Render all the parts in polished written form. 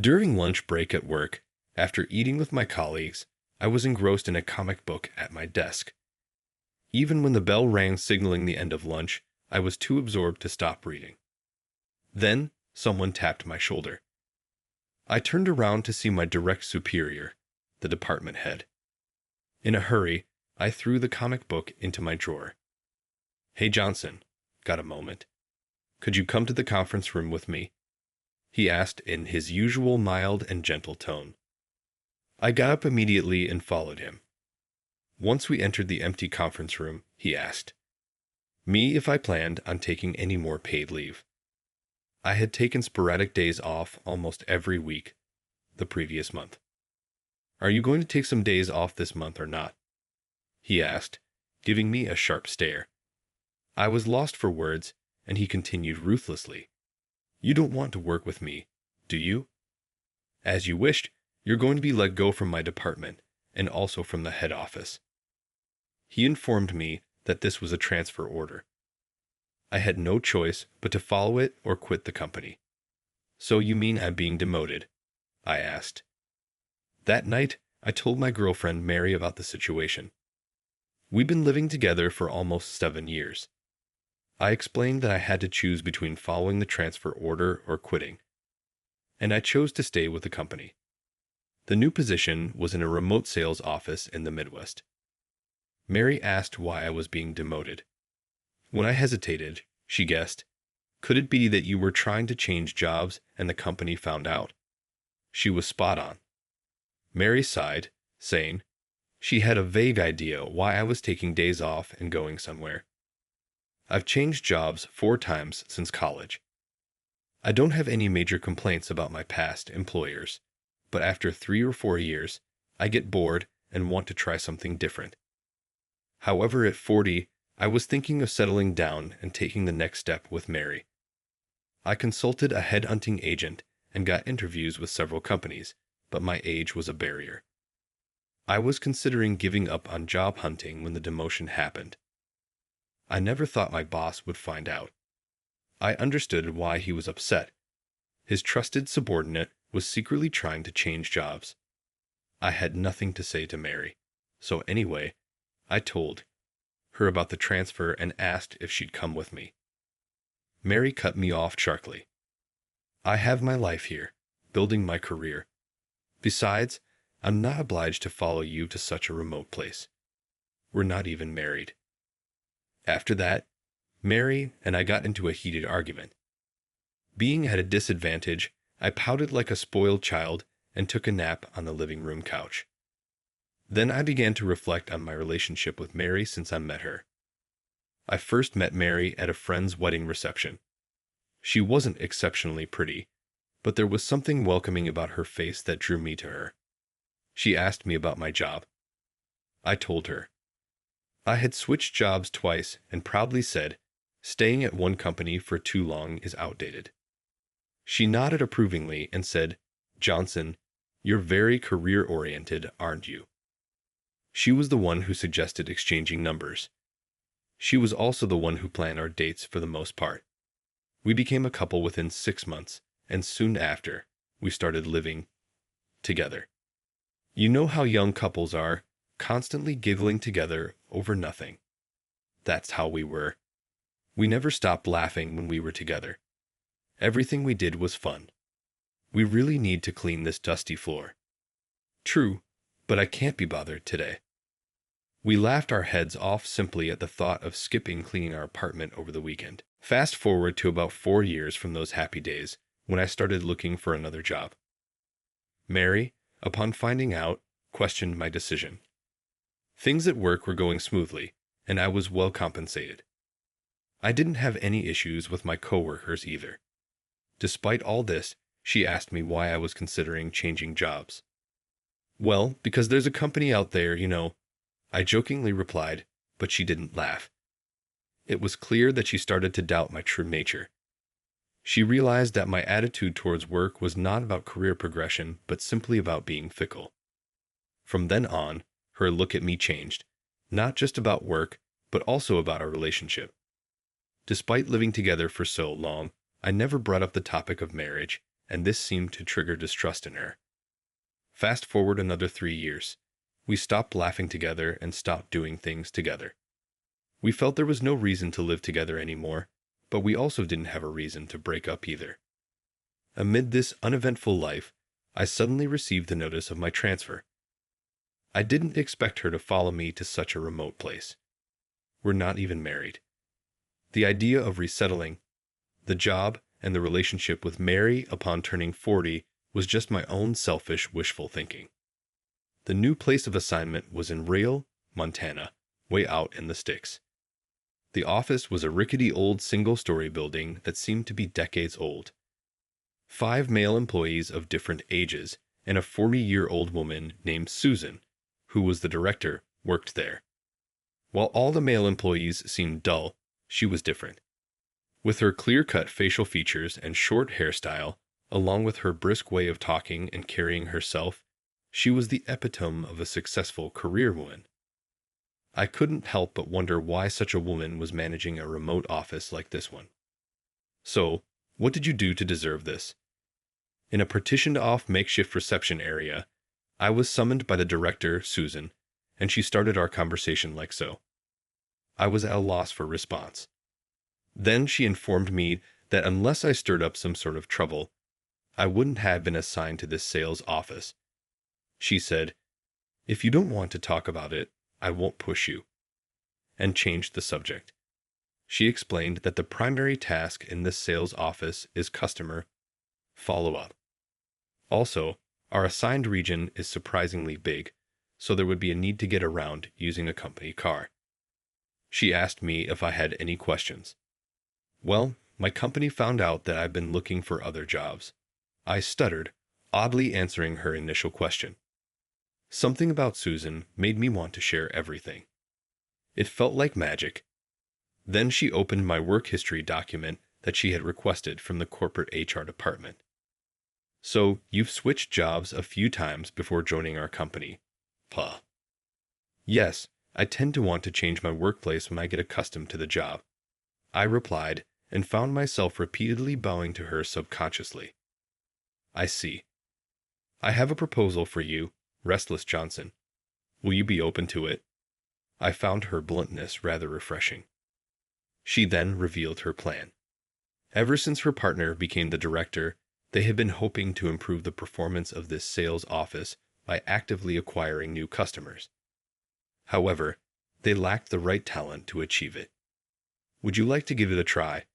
During lunch break at work, after eating with my colleagues, I was engrossed in a comic book at my desk. Even when the bell rang signaling the end of lunch, I was too absorbed to stop reading. Then, someone tapped my shoulder. I turned around to see my direct superior, the department head. In a hurry, I threw the comic book into my drawer. "Hey Johnson, got a moment? Could you come to the conference room with me?" he asked in his usual mild and gentle tone. I got up immediately and followed him. Once we entered the empty conference room, he asked me if I planned on taking any more paid leave. I had taken sporadic days off almost every week the previous month. "Are you going to take some days off this month or not?" he asked, giving me a sharp stare. I was lost for words, and he continued ruthlessly. "You don't want to work with me, do you? As you wished, you're going to be let go from my department, and also from the head office." He informed me that this was a transfer order. I had no choice but to follow it or quit the company. "So you mean I'm being demoted?" I asked. That night, I told my girlfriend Mary about the situation. We'd been living together for almost 7 years. I explained that I had to choose between following the transfer order or quitting, and I chose to stay with the company. The new position was in a remote sales office in the Midwest. Mary asked why I was being demoted. When I hesitated, she guessed, "Could it be that you were trying to change jobs and the company found out?" She was spot on. Mary sighed, saying she had a vague idea why I was taking days off and going somewhere. "I've changed jobs 4 times since college. I don't have any major complaints about my past employers, but after 3 or 4 years, I get bored and want to try something different." However, at 40, I was thinking of settling down and taking the next step with Mary. I consulted a headhunting agent and got interviews with several companies, but my age was a barrier. I was considering giving up on job hunting when the demotion happened. I never thought my boss would find out. I understood why he was upset. His trusted subordinate was secretly trying to change jobs. I had nothing to say to Mary, so anyway, I told her about the transfer and asked if she'd come with me. Mary cut me off sharply. "I have my life here, building my career. Besides, I'm not obliged to follow you to such a remote place. We're not even married." After that, Mary and I got into a heated argument. Being at a disadvantage, I pouted like a spoiled child and took a nap on the living room couch. Then I began to reflect on my relationship with Mary since I met her. I first met Mary at a friend's wedding reception. She wasn't exceptionally pretty, but there was something welcoming about her face that drew me to her. She asked me about my job. I told her. I had switched jobs twice and proudly said, "Staying at one company for too long is outdated." She nodded approvingly and said, "Johnson, you're very career-oriented, aren't you?" She was the one who suggested exchanging numbers. She was also the one who planned our dates for the most part. We became a couple within 6 months, and soon after, we started living together. You know how young couples are, constantly giggling together over nothing. That's how we were. We never stopped laughing when we were together. Everything we did was fun. "We really need to clean this dusty floor." "True, but I can't be bothered today." We laughed our heads off simply at the thought of skipping cleaning our apartment over the weekend. Fast forward to about 4 years from those happy days, when I started looking for another job. Mary, upon finding out, questioned my decision. Things at work were going smoothly, and I was well compensated. I didn't have any issues with my coworkers either. Despite all this, she asked me why I was considering changing jobs. "Well, because there's a company out there, you know," I jokingly replied, but she didn't laugh. It was clear that she started to doubt my true nature. She realized that my attitude towards work was not about career progression, but simply about being fickle. From then on, her look at me changed, not just about work, but also about our relationship. Despite living together for so long, I never brought up the topic of marriage, and this seemed to trigger distrust in her. Fast forward another 3 years. We stopped laughing together and stopped doing things together. We felt there was no reason to live together anymore, but we also didn't have a reason to break up either. Amid this uneventful life, I suddenly received the notice of my transfer. I didn't expect her to follow me to such a remote place. We're not even married. The idea of resettling, the job, and the relationship with Mary upon turning 40 was just my own selfish, wishful thinking. The new place of assignment was in Rale, Montana, way out in the sticks. The office was a rickety old single-story building that seemed to be decades old. 5 male employees of different ages and a 40-year-old woman named Susan, who was the director, worked there. While all the male employees seemed dull, she was different. With her clear-cut facial features and short hairstyle, along with her brisk way of talking and carrying herself, she was the epitome of a successful career woman. I couldn't help but wonder why such a woman was managing a remote office like this one. So, what did you do to deserve this? In a partitioned-off makeshift reception area, I was summoned by the director, Susan, and she started our conversation like so. I was at a loss for response. Then she informed me that unless I stirred up some sort of trouble, I wouldn't have been assigned to this sales office. She said, "If you don't want to talk about it, I won't push you," and changed the subject. She explained that the primary task in this sales office is customer follow-up. Also, our assigned region is surprisingly big, so there would be a need to get around using a company car. She asked me if I had any questions. Well, my company found out that I've been looking for other jobs. I stuttered, oddly answering her initial question. Something about Susan made me want to share everything. It felt like magic. Then she opened my work history document that she had requested from the corporate HR department. "So, you've switched jobs a few times before joining our company." Puh. "Yes, I tend to want to change my workplace when I get accustomed to the job," I replied, and found myself repeatedly bowing to her subconsciously. "I see. I have a proposal for you, Restless Johnson. Will you be open to it?" I found her bluntness rather refreshing. She then revealed her plan. Ever since her partner became the director, they had been hoping to improve the performance of this sales office by actively acquiring new customers. However, they lacked the right talent to achieve it. "Would you like to give it a try?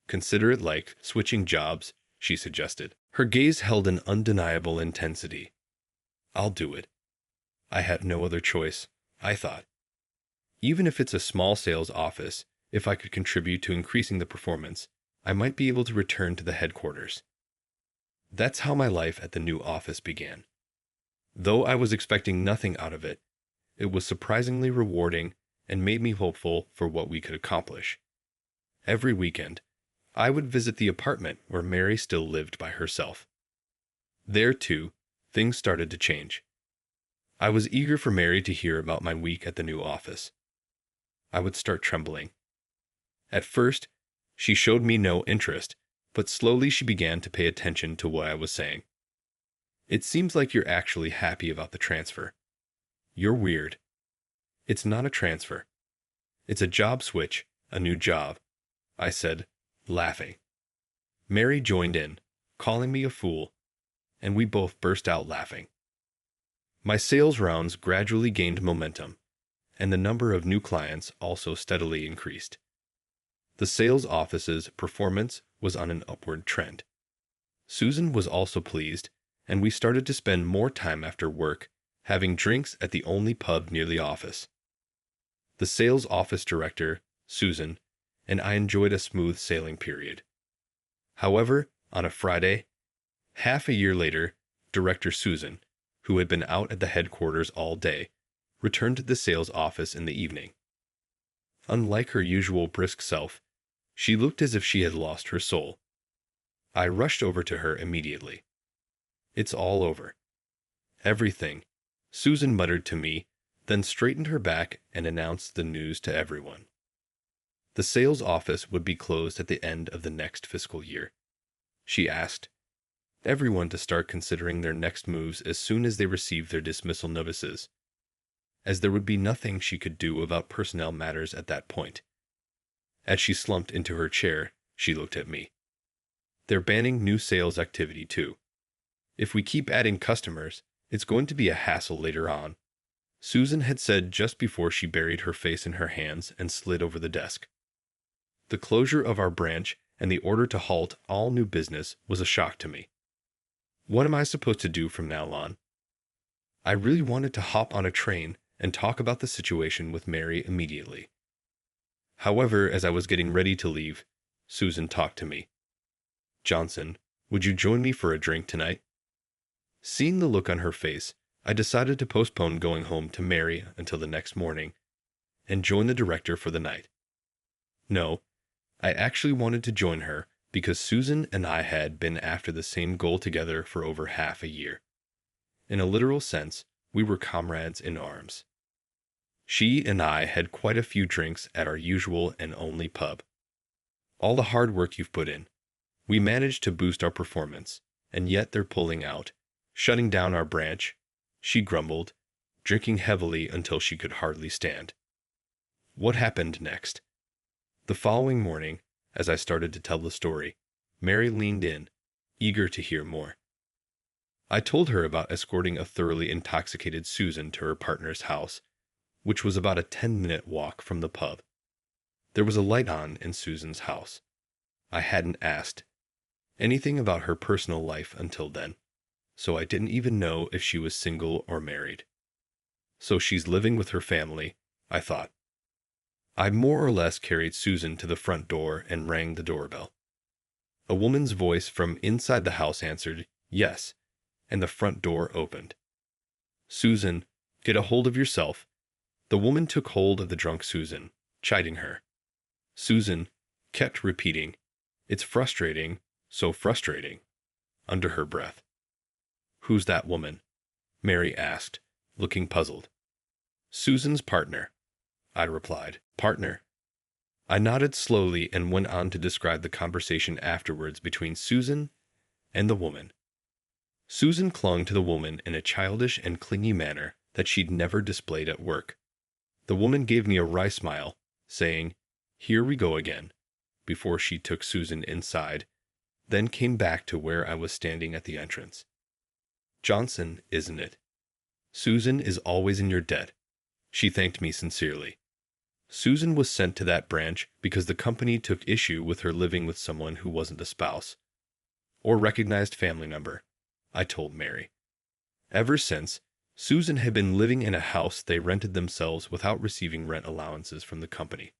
Consider it like switching jobs," she suggested. Her gaze held an undeniable intensity. "I'll do it. I have no other choice," I thought. Even if it's a small sales office, if I could contribute to increasing the performance, I might be able to return to the headquarters. That's how my life at the new office began. Though I was expecting nothing out of it, it was surprisingly rewarding and made me hopeful for what we could accomplish. Every weekend, I would visit the apartment where Mary still lived by herself. There, too, things started to change. I was eager for Mary to hear about my week at the new office. I would start trembling. At first, she showed me no interest, but slowly she began to pay attention to what I was saying. "It seems like you're actually happy about the transfer. You're weird." "It's not a transfer. It's a job switch, a new job," I said, laughing. Mary joined in, calling me a fool, and we both burst out laughing. My sales rounds gradually gained momentum, and the number of new clients also steadily increased. The sales office's performance was on an upward trend. Susan was also pleased, and we started to spend more time after work having drinks at the only pub near the office. The sales office director, Susan, and I enjoyed a smooth sailing period. However, on a Friday, half a year later, Director Susan, who had been out at the headquarters all day, returned to the sales office in the evening. Unlike her usual brisk self, she looked as if she had lost her soul. I rushed over to her immediately. "It's all over." "Everything," Susan muttered to me, then straightened her back and announced the news to everyone. The sales office would be closed at the end of the next fiscal year. She asked, everyone to start considering their next moves as soon as they received their dismissal notices, as there would be nothing she could do about personnel matters at that point. As she slumped into her chair, she looked at me. They're banning new sales activity too. If we keep adding customers, it's going to be a hassle later on, Susan had said just before she buried her face in her hands and slid over the desk. The closure of our branch and the order to halt all new business was a shock to me. What am I supposed to do from now on? I really wanted to hop on a train and talk about the situation with Mary immediately. However, as I was getting ready to leave, Susan talked to me. "Johnson, would you join me for a drink tonight?" Seeing the look on her face, I decided to postpone going home to Mary until the next morning and join the director for the night. No, I actually wanted to join her because Susan and I had been after the same goal together for over half a year. In a literal sense, we were comrades in arms. She and I had quite a few drinks at our usual and only pub. "All the hard work you've put in. We managed to boost our performance, and yet they're pulling out, shutting down our branch," she grumbled, drinking heavily until she could hardly stand. What happened next? The following morning, as I started to tell the story, Mary leaned in, eager to hear more. I told her about escorting a thoroughly intoxicated Susan to her partner's house, which was about a 10-minute walk from the pub. There was a light on in Susan's house. I hadn't asked anything about her personal life until then, so I didn't even know if she was single or married. So she's living with her family, I thought. I more or less carried Susan to the front door and rang the doorbell. A woman's voice from inside the house answered, "Yes," and the front door opened. "Susan, get a hold of yourself." The woman took hold of the drunk Susan, chiding her. Susan kept repeating, "It's frustrating, so frustrating," under her breath. "Who's that woman?" Mary asked, looking puzzled. "Susan's partner," I replied. "Partner?" I nodded slowly and went on to describe the conversation afterwards between Susan and the woman. Susan clung to the woman in a childish and clingy manner that she'd never displayed at work. The woman gave me a wry smile, saying, "Here we go again," before she took Susan inside, then came back to where I was standing at the entrance. "Johnson, isn't it? Susan is always in your debt." She thanked me sincerely. Susan was sent to that branch because the company took issue with her living with someone who wasn't a spouse or recognized family member, I told Mary. Ever since, Susan had been living in a house they rented themselves without receiving rent allowances from the company.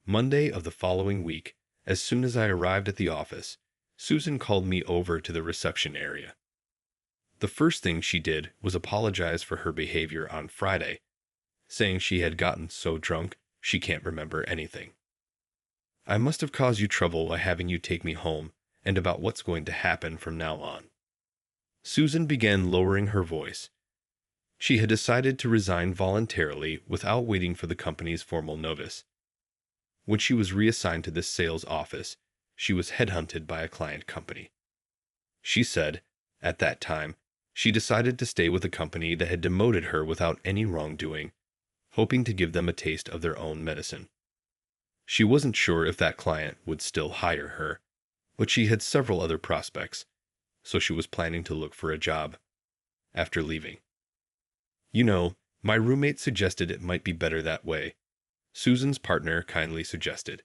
Monday of the following week, as soon as I arrived at the office, Susan called me over to the reception area. The first thing she did was apologize for her behavior on Friday, saying she had gotten so drunk she can't remember anything. "I must have caused you trouble by having you take me home, and about what's going to happen from now on." Susan began lowering her voice. She had decided to resign voluntarily without waiting for the company's formal notice. When she was reassigned to this sales office, she was headhunted by a client company. She said, at that time, she decided to stay with a company that had demoted her without any wrongdoing, hoping to give them a taste of their own medicine. She wasn't sure if that client would still hire her, but she had several other prospects, so she was planning to look for a job after leaving. "You know, my roommate suggested it might be better that way," Susan's partner kindly suggested.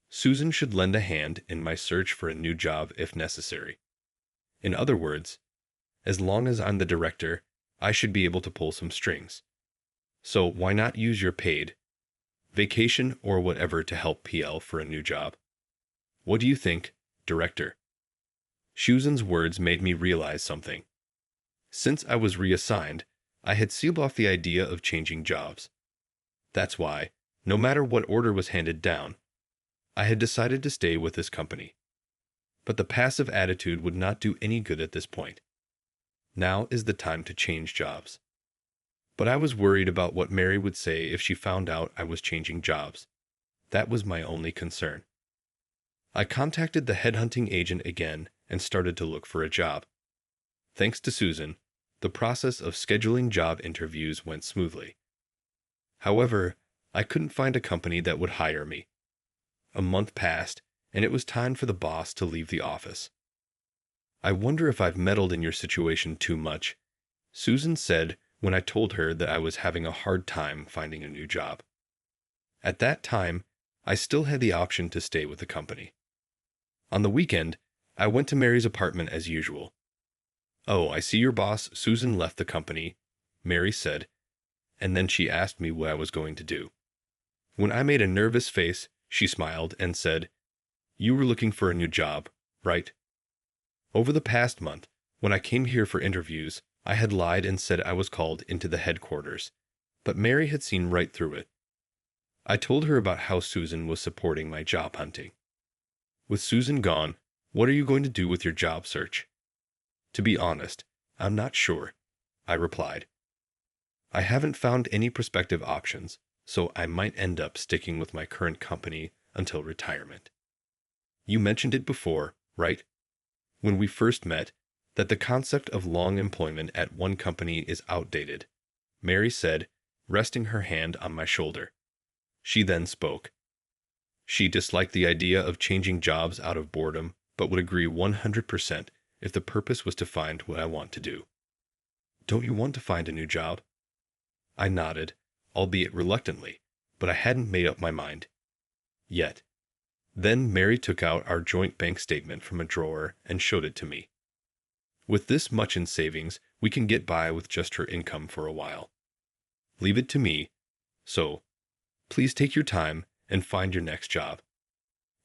"Susan should lend a hand in my search for a new job if necessary. In other words, as long as I'm the director, I should be able to pull some strings. So why not use your paid vacation or whatever to help PL for a new job? What do you think, director?" Susan's words made me realize something. Since I was reassigned, I had sealed off the idea of changing jobs. That's why, no matter what order was handed down, I had decided to stay with this company. But the passive attitude would not do any good at this point. Now is the time to change jobs. But I was worried about what Mary would say if she found out I was changing jobs. That was my only concern. I contacted the headhunting agent again and started to look for a job. Thanks to Susan, the process of scheduling job interviews went smoothly. However, I couldn't find a company that would hire me. A month passed, and it was time for the boss to leave the office. "I wonder if I've meddled in your situation too much," Susan said when I told her that I was having a hard time finding a new job. At that time, I still had the option to stay with the company. On the weekend, I went to Mary's apartment as usual. "Oh, I see your boss, Susan, left the company," Mary said, and then she asked me what I was going to do. When I made a nervous face, she smiled and said, "You were looking for a new job, right?" Over the past month, when I came here for interviews, I had lied and said I was called into the headquarters, but Mary had seen right through it. I told her about how Susan was supporting my job hunting. "With Susan gone, what are you going to do with your job search?" "To be honest, I'm not sure," I replied. "I haven't found any prospective options, so I might end up sticking with my current company until retirement." "You mentioned it before, right? When we first met, that the concept of long employment at one company is outdated," Mary said, resting her hand on my shoulder. She then spoke. She disliked the idea of changing jobs out of boredom, but would agree 100% if the purpose was to find what I want to do. "Don't you want to find a new job?" I nodded, albeit reluctantly, but I hadn't made up my mind yet. Then Mary took out our joint bank statement from a drawer and showed it to me. "With this much in savings, we can get by with just her income for a while. Leave it to me, so please take your time and find your next job."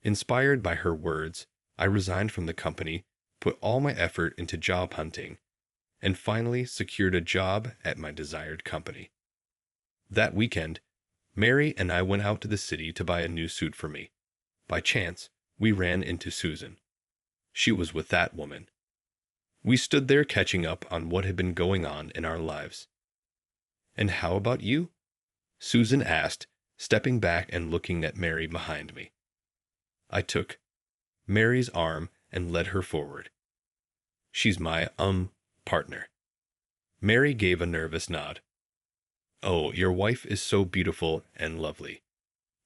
Inspired by her words, I resigned from the company, put all my effort into job hunting, and finally secured a job at my desired company. That weekend, Mary and I went out to the city to buy a new suit for me. By chance, we ran into Susan. She was with that woman. We stood there catching up on what had been going on in our lives. "And how about you?" Susan asked, stepping back and looking at Mary behind me. I took Mary's arm and led her forward. "She's my, partner." Mary gave a nervous nod. "Oh, your wife is so beautiful and lovely.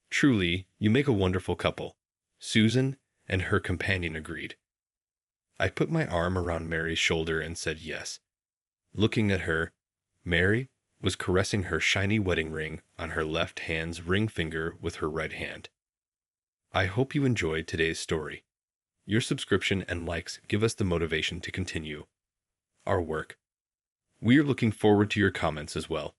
Truly, you make a wonderful couple," Susan and her companion agreed. I put my arm around Mary's shoulder and said yes. Looking at her, Mary was caressing her shiny wedding ring on her left hand's ring finger with her right hand. I hope you enjoyed today's story. Your subscription and likes give us the motivation to continue our work. We are looking forward to your comments as well.